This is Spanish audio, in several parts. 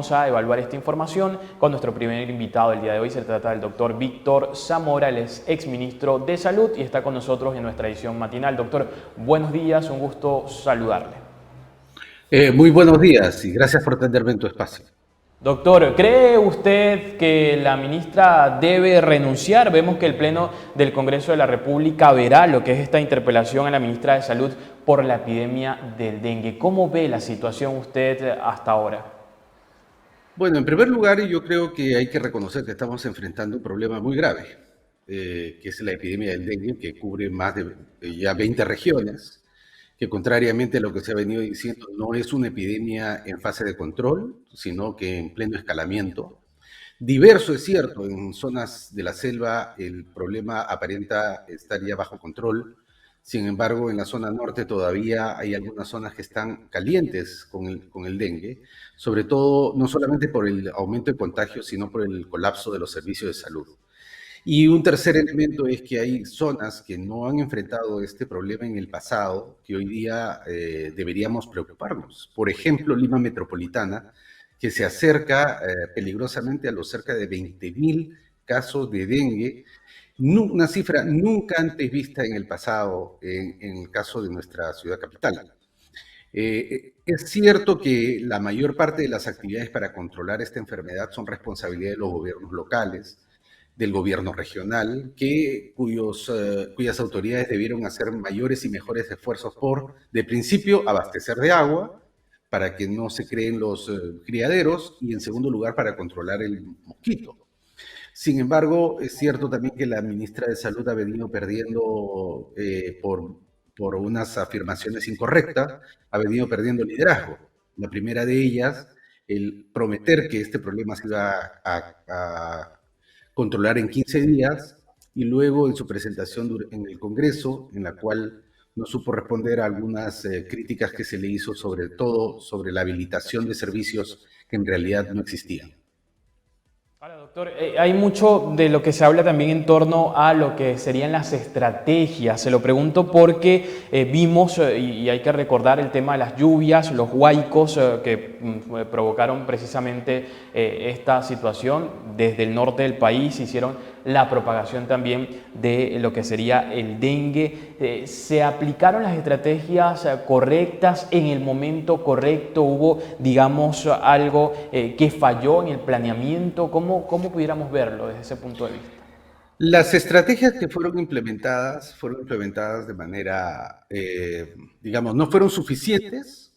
vamos a evaluar esta información con nuestro primer invitado del día de hoy. Se trata del doctor Víctor Zamora, él es exministro de Salud y está con nosotros en nuestra edición matinal. Doctor, buenos días, un gusto saludarle. Muy buenos días y gracias por atenderme en tu espacio. Doctor, ¿cree usted que la ministra debe renunciar? Vemos que el Pleno del Congreso de la República verá lo que es esta interpelación a la ministra de Salud por la epidemia del dengue. ¿Cómo ve la situación usted hasta ahora? Bueno, en primer lugar, yo creo que hay que reconocer que estamos enfrentando un problema muy grave, que es la epidemia del dengue, que cubre más de ya 20 regiones, que contrariamente a lo que se ha venido diciendo, no es una epidemia en fase de control, sino que en pleno escalamiento. Diverso es cierto, en zonas de la selva el problema aparenta estar ya bajo control. Sin embargo, en la zona norte todavía hay algunas zonas que están calientes con el dengue, sobre todo no solamente por el aumento de contagios, sino por el colapso de los servicios de salud. Y un tercer elemento es que hay zonas que no han enfrentado este problema en el pasado, que hoy día deberíamos preocuparnos. Por ejemplo, Lima Metropolitana, que se acerca peligrosamente a los cerca de 20.000 casos de dengue, una cifra nunca antes vista en el pasado en el caso de nuestra ciudad capital. Es cierto que la mayor parte de las actividades para controlar esta enfermedad son responsabilidad de los gobiernos locales, del gobierno regional, cuyas autoridades debieron hacer mayores y mejores esfuerzos por, de principio, abastecer de agua para que no se creen los criaderos y, en segundo lugar, para controlar el mosquito. Sin embargo, es cierto también que la ministra de Salud ha venido perdiendo por unas afirmaciones incorrectas, ha venido perdiendo liderazgo. La primera de ellas, el prometer que este problema se iba a controlar en 15 días, y luego en su presentación en el Congreso, en la cual no supo responder a algunas críticas que se le hizo, sobre todo sobre la habilitación de servicios que en realidad no existían. Ahora, doctor, hay mucho de lo que se habla también en torno a lo que serían las estrategias. Se lo pregunto porque vimos, y hay que recordar el tema de las lluvias, los huaicos que provocaron precisamente esta situación. Desde el norte del país hicieron la propagación también de lo que sería el dengue. ¿Se aplicaron las estrategias correctas en el momento correcto? ¿Hubo, digamos, algo que falló en el planeamiento? ¿Cómo pudiéramos verlo desde ese punto de vista? Las estrategias que fueron implementadas de manera, digamos, no fueron suficientes,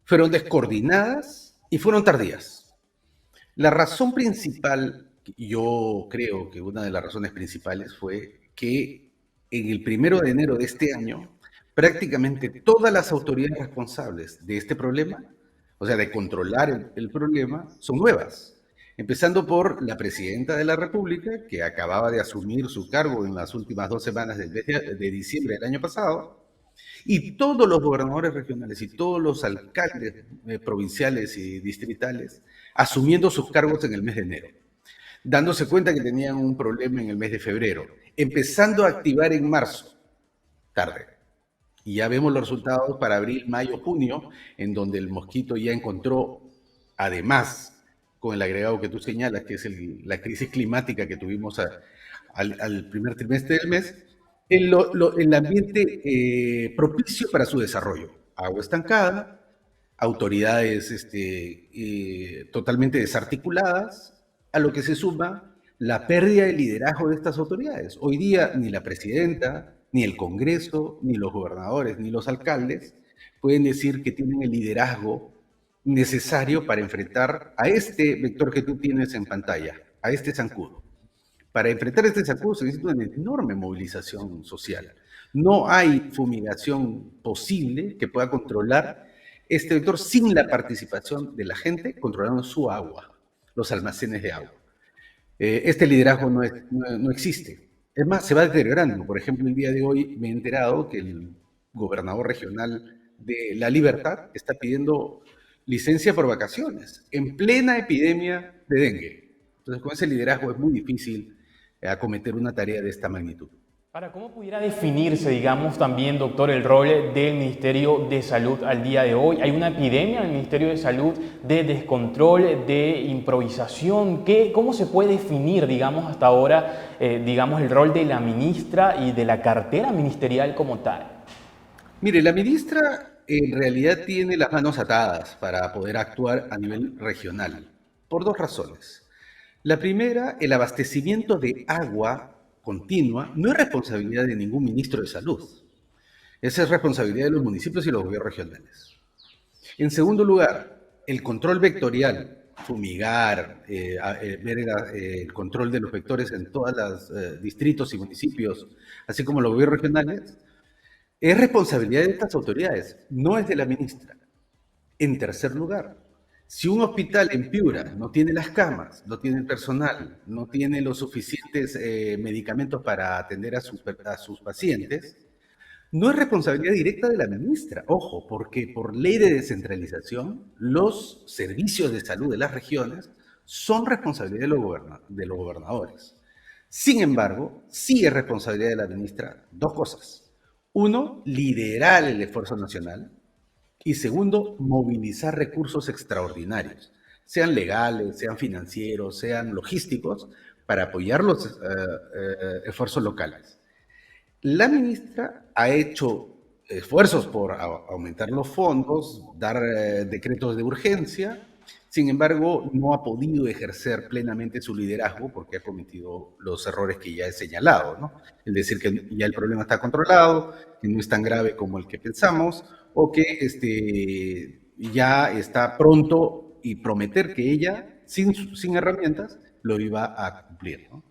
fueron descoordinadas y fueron tardías. La razón principal, yo creo que una de las razones principales fue que en el 1 de enero de este año, prácticamente todas las autoridades responsables de este problema, o sea, de controlar el problema, son nuevas. Empezando por la presidenta de la República, que acababa de asumir su cargo en las últimas 2 semanas del mes de diciembre del año pasado, y todos los gobernadores regionales y todos los alcaldes provinciales y distritales asumiendo sus cargos en el mes de enero, dándose cuenta que tenían un problema en el mes de febrero, empezando a activar en marzo, tarde. Y ya vemos los resultados para abril, mayo, junio, en donde el mosquito ya encontró, además, con el agregado que tú señalas, que es la crisis climática que tuvimos al primer trimestre del mes, el ambiente propicio para su desarrollo. Agua estancada, autoridades totalmente desarticuladas, a lo que se suma la pérdida de liderazgo de estas autoridades. Hoy día ni la presidenta, ni el Congreso, ni los gobernadores, ni los alcaldes pueden decir que tienen el liderazgo necesario para enfrentar a este vector que tú tienes en pantalla, a este zancudo. Para enfrentar este zancudo se necesita una enorme movilización social. No hay fumigación posible que pueda controlar este vector sin la participación de la gente controlando su agua, los almacenes de agua. Este liderazgo no existe. Es más, se va deteriorando. Por ejemplo, el día de hoy me he enterado que el gobernador regional de La Libertad está pidiendo licencia por vacaciones en plena epidemia de dengue. Entonces, con ese liderazgo es muy difícil acometer una tarea de esta magnitud. Ahora, ¿cómo pudiera definirse, digamos, también, doctor, el rol del Ministerio de Salud al día de hoy? ¿Hay una epidemia en el Ministerio de Salud de descontrol, de improvisación? ¿Cómo se puede definir, digamos, hasta ahora, digamos, el rol de la ministra y de la cartera ministerial como tal? Mire, la ministra en realidad tiene las manos atadas para poder actuar a nivel regional, por dos razones. La primera, el abastecimiento de agua continua no es responsabilidad de ningún ministro de salud. Esa es responsabilidad de los municipios y los gobiernos regionales. En segundo lugar, el control vectorial, fumigar, ver el control de los vectores en todos los distritos y municipios, así como los gobiernos regionales, es responsabilidad de estas autoridades, no es de la ministra. En tercer lugar, si un hospital en Piura no tiene las camas, no tiene el personal, no tiene los suficientes medicamentos para atender a sus pacientes, no es responsabilidad directa de la ministra. Ojo, porque por ley de descentralización, los servicios de salud de las regiones son responsabilidad de los gobernadores. Sin embargo, sí es responsabilidad de la ministra dos cosas. Uno, liderar el esfuerzo nacional. Y segundo, movilizar recursos extraordinarios, sean legales, sean financieros, sean logísticos, para apoyar los esfuerzos locales. La ministra ha hecho esfuerzos por aumentar los fondos, dar decretos de urgencia. Sin embargo, no ha podido ejercer plenamente su liderazgo porque ha cometido los errores que ya he señalado, ¿no? Es decir, que ya el problema está controlado, que no es tan grave como el que pensamos, o que ya está pronto, y prometer que ella, sin herramientas, lo iba a cumplir, ¿no?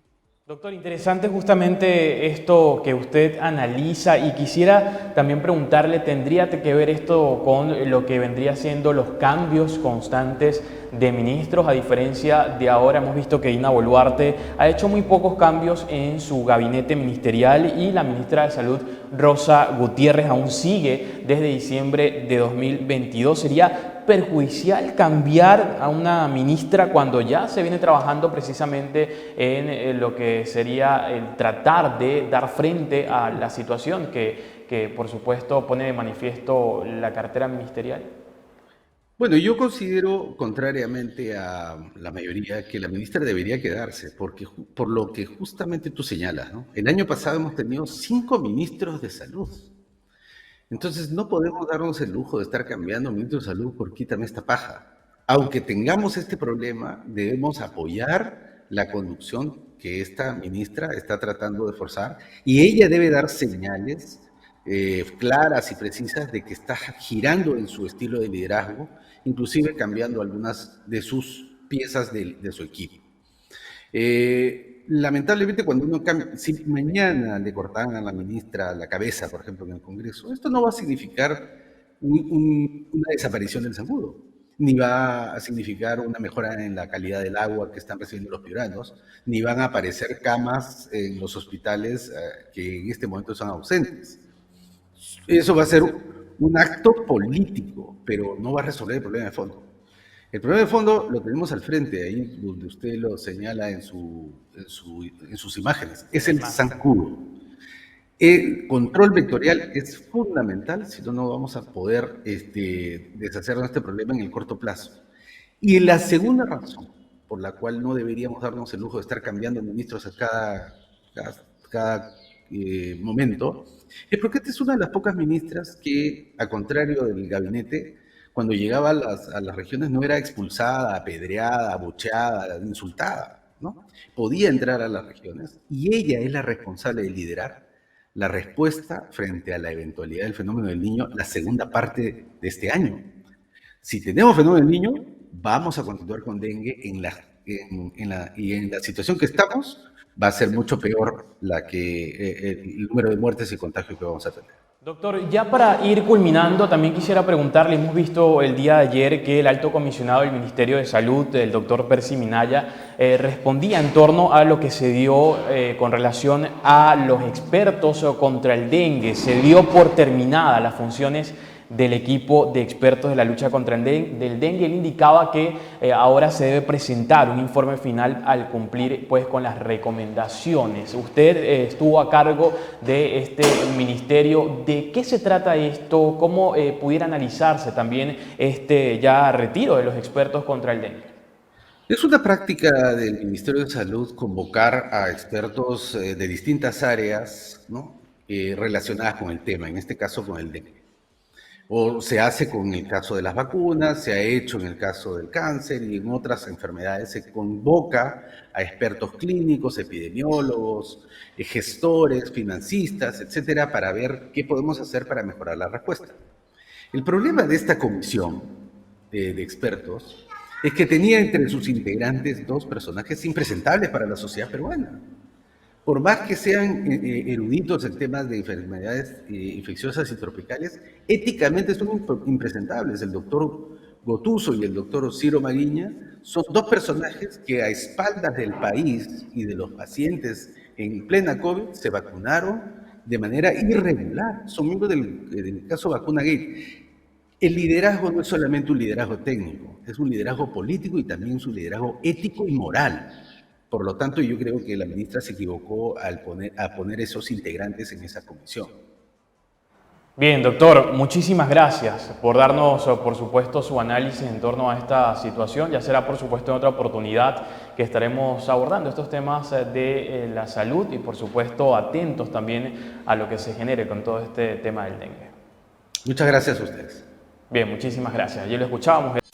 Doctor, interesante justamente esto que usted analiza y quisiera también preguntarle, ¿tendría que ver esto con lo que vendría siendo los cambios constantes de ministros? A diferencia de ahora, hemos visto que Dina Boluarte ha hecho muy pocos cambios en su gabinete ministerial y la ministra de Salud, Rosa Gutiérrez, aún sigue desde diciembre de 2022. ¿Sería perjudicial cambiar a una ministra cuando ya se viene trabajando precisamente en lo que sería el tratar de dar frente a la situación que por supuesto pone de manifiesto la cartera ministerial? Bueno, yo considero, contrariamente a la mayoría, que la ministra debería quedarse, porque por lo que justamente tú señalas, ¿no? El año pasado hemos tenido 5 ministros de salud. Entonces, no podemos darnos el lujo de estar cambiando ministro de salud por quítame esta paja. Aunque tengamos este problema, debemos apoyar la conducción que esta ministra está tratando de forzar, y ella debe dar señales claras y precisas de que está girando en su estilo de liderazgo, inclusive cambiando algunas de sus piezas de su equipo. Lamentablemente, cuando uno cambia, si mañana le cortaran a la ministra la cabeza, por ejemplo, en el Congreso, esto no va a significar una desaparición del zancudo, ni va a significar una mejora en la calidad del agua que están recibiendo los piuranos, ni van a aparecer camas en los hospitales que en este momento son ausentes. Eso va a ser un acto político, pero no va a resolver el problema de fondo. El problema de fondo lo tenemos al frente, ahí donde usted lo señala en sus imágenes. Es el zancudo. El control vectorial es fundamental, si no, no vamos a poder deshacernos de este problema en el corto plazo. Y la segunda razón por la cual no deberíamos darnos el lujo de estar cambiando ministros a cada momento, es porque esta es una de las pocas ministras que, a contrario del gabinete, cuando llegaba a las regiones no era expulsada, apedreada, abucheada, insultada, ¿no? Podía entrar a las regiones y ella es la responsable de liderar la respuesta frente a la eventualidad del fenómeno del Niño la segunda parte de este año. Si tenemos fenómeno del Niño, vamos a continuar con dengue y en la situación que estamos va a ser mucho peor el número de muertes y contagios que vamos a tener. Doctor, ya para ir culminando, también quisiera preguntarle, hemos visto el día de ayer que el alto comisionado del Ministerio de Salud, el doctor Percy Minaya, respondía en torno a lo que se dio con relación a los expertos contra el dengue. Se dio por terminada las funciones del equipo de expertos de la lucha contra del dengue. Él indicaba que ahora se debe presentar un informe final al cumplir pues con las recomendaciones. Usted estuvo a cargo de este ministerio. ¿De qué se trata esto? ¿Cómo pudiera analizarse también este ya retiro de los expertos contra el dengue? Es una práctica del Ministerio de Salud convocar a expertos de distintas áreas, ¿no? Relacionadas con el tema, en este caso con el dengue. O se hace con el caso de las vacunas, se ha hecho en el caso del cáncer y en otras enfermedades. Se convoca a expertos clínicos, epidemiólogos, gestores, financistas, etcétera, para ver qué podemos hacer para mejorar la respuesta. El problema de esta comisión de expertos es que tenía entre sus integrantes dos personajes impresentables para la sociedad peruana. Por más que sean eruditos en temas de enfermedades infecciosas y tropicales, éticamente son impresentables. El doctor Gotuso y el doctor Ciro Mariña son dos personajes que a espaldas del país y de los pacientes en plena COVID se vacunaron de manera irregular. Son miembros del caso Vacuna Gate. El liderazgo no es solamente un liderazgo técnico, es un liderazgo político y también es un liderazgo ético y moral. Por lo tanto, yo creo que la ministra se equivocó al poner esos integrantes en esa comisión. Bien, doctor, muchísimas gracias por darnos, por supuesto, su análisis en torno a esta situación. Ya será, por supuesto, en otra oportunidad que estaremos abordando estos temas de la salud y, por supuesto, atentos también a lo que se genere con todo este tema del dengue. Muchas gracias a ustedes. Bien, muchísimas gracias. Ya lo escuchábamos.